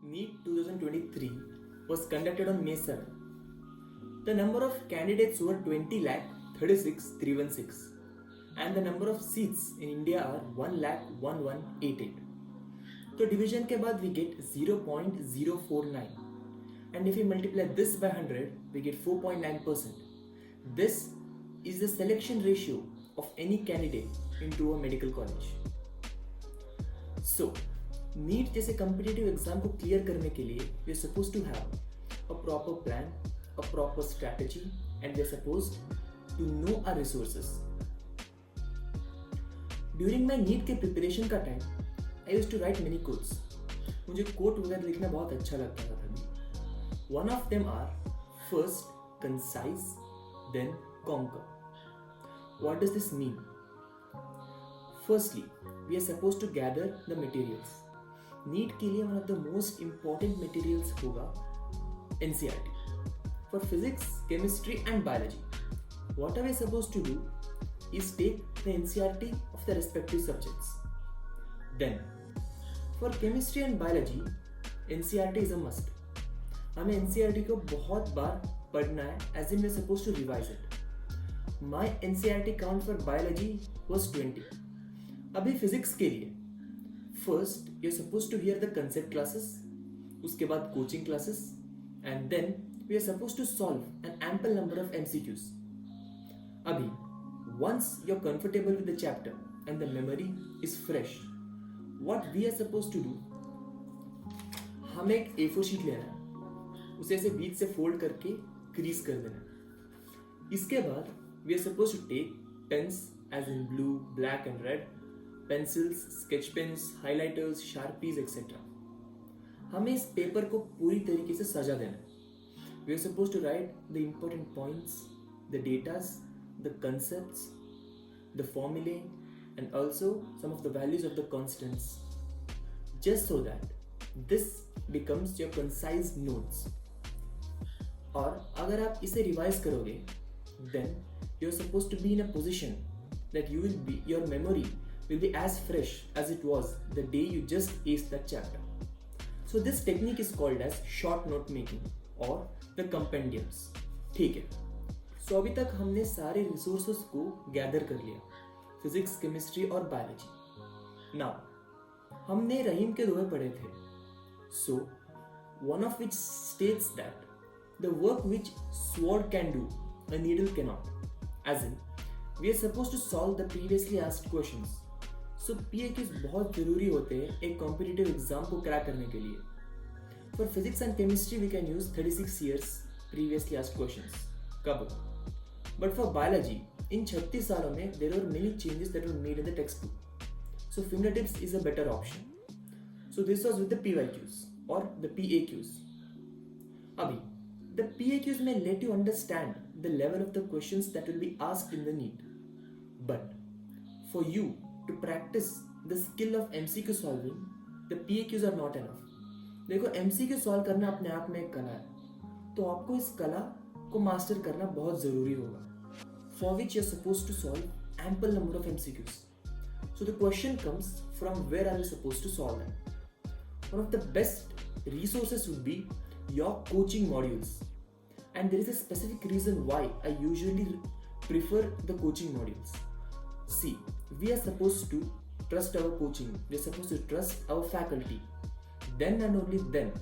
NEET 2023 was conducted on May 7. The number of candidates were 20,36,316 and the number of seats in India are 1,11,1188. So division के बाद we get 0.049 and if we multiply this by 100 we get 4.9%. This is the selection ratio of any candidate into a medical college. So NEET जैसे competitive exam को clear करने के लिए we are supposed to have a proper plan, a proper strategy and we are supposed to know our resources. During my NEET के preparation का time, I used to write many quotes. मुझे quote वगैरह लिखना बहुत अच्छा लगता था तभी. One of them are first concise, then conquer. What does this mean? Firstly, we are supposed to gather the materials. NEET के लिए one of the most important materials होगा N.C.E.T. For physics, chemistry and biology. What are we supposed to do is take the N.C.E.T. of the respective subjects. Then, for chemistry and biology, N.C.E.T. is a must. हमें N.C.E.T. को बहुत बार पढ़ना है as in we are supposed to revise it. My N.C.E.T. count for biology was 20. अभी physics के लिए First, you're supposed to hear the concept classes, उसके बाद coaching classes, and then we are supposed to solve an ample number of M.C.Qs. अभी, once you're comfortable with the chapter and the memory is fresh, what we are supposed to do, हमें एक A4 sheet लेना है, उसे ऐसे बीच से fold करके crease कर देना है. इसके बाद we are supposed to take pens as in blue, black and red, pencils, sketch pens, highlighters, sharpies, etc. हमें इस पेपर को पूरी तरीके से सजा देना है. We are supposed to write the important points, the datas, the concepts, the formulae, and also some of the values of the constants, just so that this becomes your concise notes. और अगर आप इसे revise करोगे, then you are supposed to be in a position that your memory will be as fresh as it was the day you just aced that chapter. So this technique is called as short note making or the compendiums. ठीक है. So अभी तक हमने सारे resources को gather कर लिया. Physics, chemistry और biology. Now, हमने रहीम के दोहे पढ़े थे. So, one of which states that the work which sword can do, a needle cannot. As in, we are supposed to solve the previously asked questions. So P.YQs बहुत जरूरी होते हैं एक competitive exam को crack करने के लिए. For physics and chemistry we can use 36 years previously asked questions. कब? But for biology, in 36 सालों में there were many changes that were made in the textbook. So fingertips is a better option. So this was with the P.YQs or the P.A.Qs. अभी the P.A.Qs may let you understand the level of the questions that will be asked in the NEET. But for you to practice the skill of M.C.Q solving, the P.A.Qs are not enough. देखो M.C.Q solve करना अपने आप में एक कला है, तो आपको इस कला को मास्टर करना बहुत ज़रूरी होगा. For which you are supposed to solve ample number of M.C.Qs. So the question comes from where are you supposed to solve them? One of the best resources would be your coaching modules. And there is a specific reason why I usually prefer the coaching modules. See, we are supposed to trust our coaching, we are supposed to trust our faculty. Then and only then,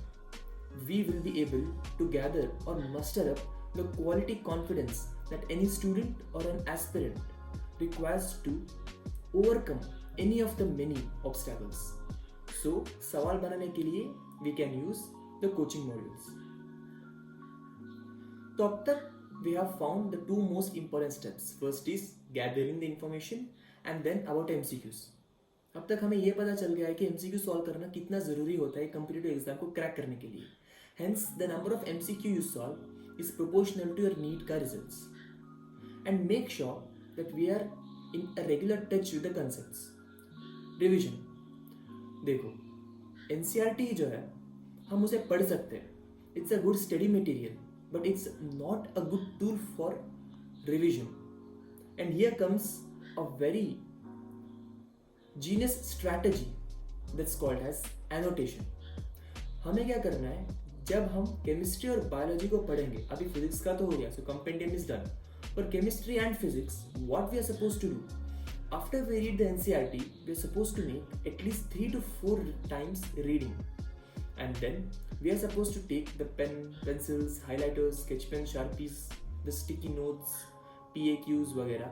we will be able to gather or muster up the quality confidence that any student or an aspirant requires to overcome any of the many obstacles. So, सवाल बनाने के लिए we can use the coaching modules. तो अब तक we have found the two most important steps. First is gathering the information and then about MCQs. अब तक हमें ये पता चल गया है कि MCQ सॉल्व करना कितना ज़रूरी होता है कॉम्पिटिटिव एग्जाम को क्रैक करने के लिए. Hence, the number of MCQ you solve is proportional to your NEET का results. And make sure that we are in a regular touch with the concepts. Revision. देखो, NCERT जो है, हम उसे पढ़ सकते हैं. It's a good study material, but it's not a good tool for revision. And here comes a very genius strategy that's called as annotation. हमें क्या करना है, जब हम केमिस्ट्री और बायोलॉजी को पढ़ेंगे, अभी फिजिक्स का तो हो गया, so compendium is done, for chemistry and physics, what we are supposed to do? After we read the N.C.E.T, we are supposed to make at least 3 to 4 times reading. And then we are supposed to take the pen, pencils, highlighters, sketch pen, sharpies, the sticky notes, P.YQs, वगैरह.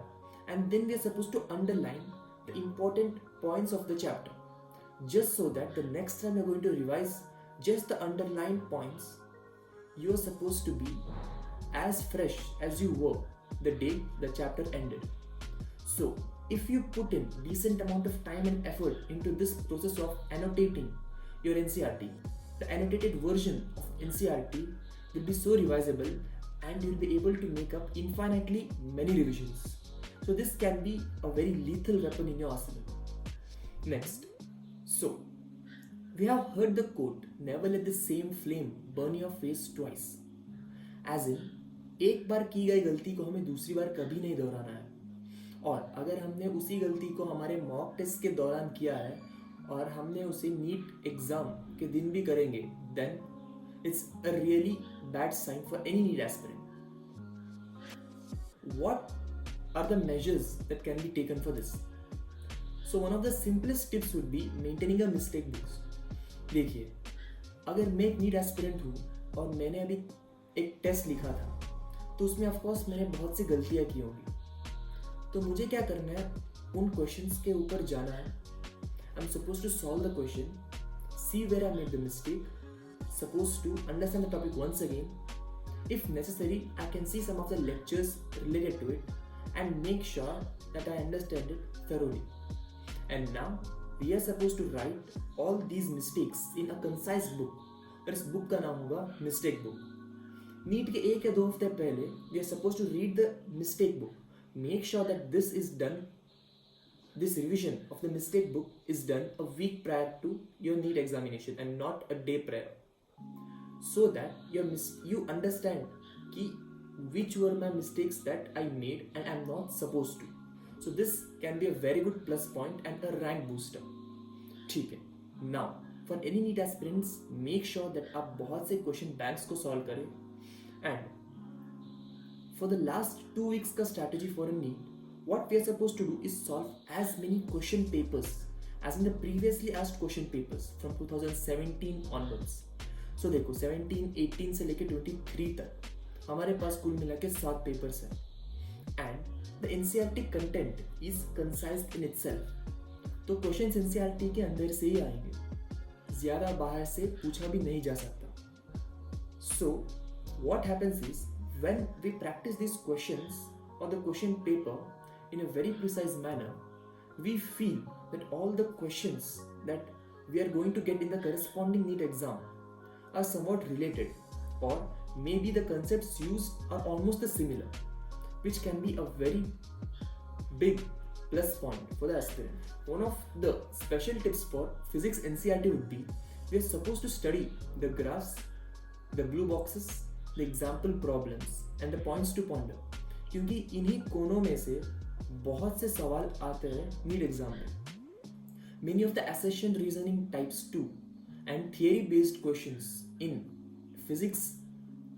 And then we are supposed to underline the important points of the chapter. Just so that the next time you are going to revise just the underlined points, you are supposed to be as fresh as you were the day the chapter ended. So, if you put in decent amount of time and effort into this process of annotating your N.C.E.T, the annotated version of N.C.E.T will be so revisable and you'll be able to make up infinitely many revisions. So this can be a very lethal weapon in your arsenal. Next, so we have heard the quote, never let the same flame burn your face twice. As in, एक बार की गई गलती को हमें दूसरी बार कभी नहीं दोहराना है, और अगर हमने उसी गलती को हमारे मॉक टेस्ट के दौरान किया है और हमने उसे नीट एग्जाम के दिन भी करेंगे, then it's a really bad sign for any NEET aspirant. What are the measures that can be taken for this? So one of the simplest tips would be maintaining a mistake book. देखिए, अगर मैं एक NEET aspirant हूँ और मैंने अभी एक test लिखा था, तो उसमें ऑफकोर्स मैंने बहुत सी गलतियाँ की होंगी. तो मुझे क्या करना है, उन क्वेश्चंस के ऊपर जाना है. I am suppose to solve the question, see where I made the mistake, suppose to understand the topic once again. If necessary, I can see some of the lectures related to it and make sure that I understand it thoroughly. And now we are supposed to write all these mistakes in a concise book. और इस book का नाम होगा mistake book. NEET के 1 या 2 हफ्ते पहले we are supposed to read the mistake book. Make sure that this is done. This revision of the mistake book is done a week prior to your NEET examination and not a day prior. So that you understand ki which were my mistakes that I made and I'm not supposed to. So this can be a very good plus point and a rank booster. ठीक है. Now for any NEET aspirants, make sure that आप बहुत से question banks को solve करें. And for the last 2 weeks का strategy for a NEET, what we are supposed to do is solve as many question papers as in the previously asked question papers from 2017 onwards. So देखो 17, 18 से लेके 23 तक हमारे पास कुल मिला के 7 papers हैं. And the NCERT content is concised in itself. तो क्वेश्चंस NCERT के अंदर से ही आएंगे, ज़्यादा बाहर से पूछा भी नहीं जा सकता. So what happens is when we practise this questions और the question paper in a very precise manner, we feel that all the questions that we are going to get in the corresponding NEET exam are somewhat related, or maybe the concepts used are almost the similar, which can be a very big plus point for the aspirant. One of the special tips for physics NCERT would be we are supposed to study the graphs, the blue boxes, the example problems and the points to ponder, क्योंकि इन्हीं कोनों में से बहुत से सवाल आते हैं नीट एग्जाम में. Many of the assertion reasoning types 2 and theory based questions in physics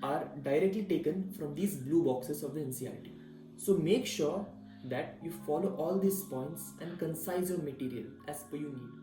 are directly taken from these blue boxes of the NCERT. So make sure that you follow all these points and concise your material as per your need.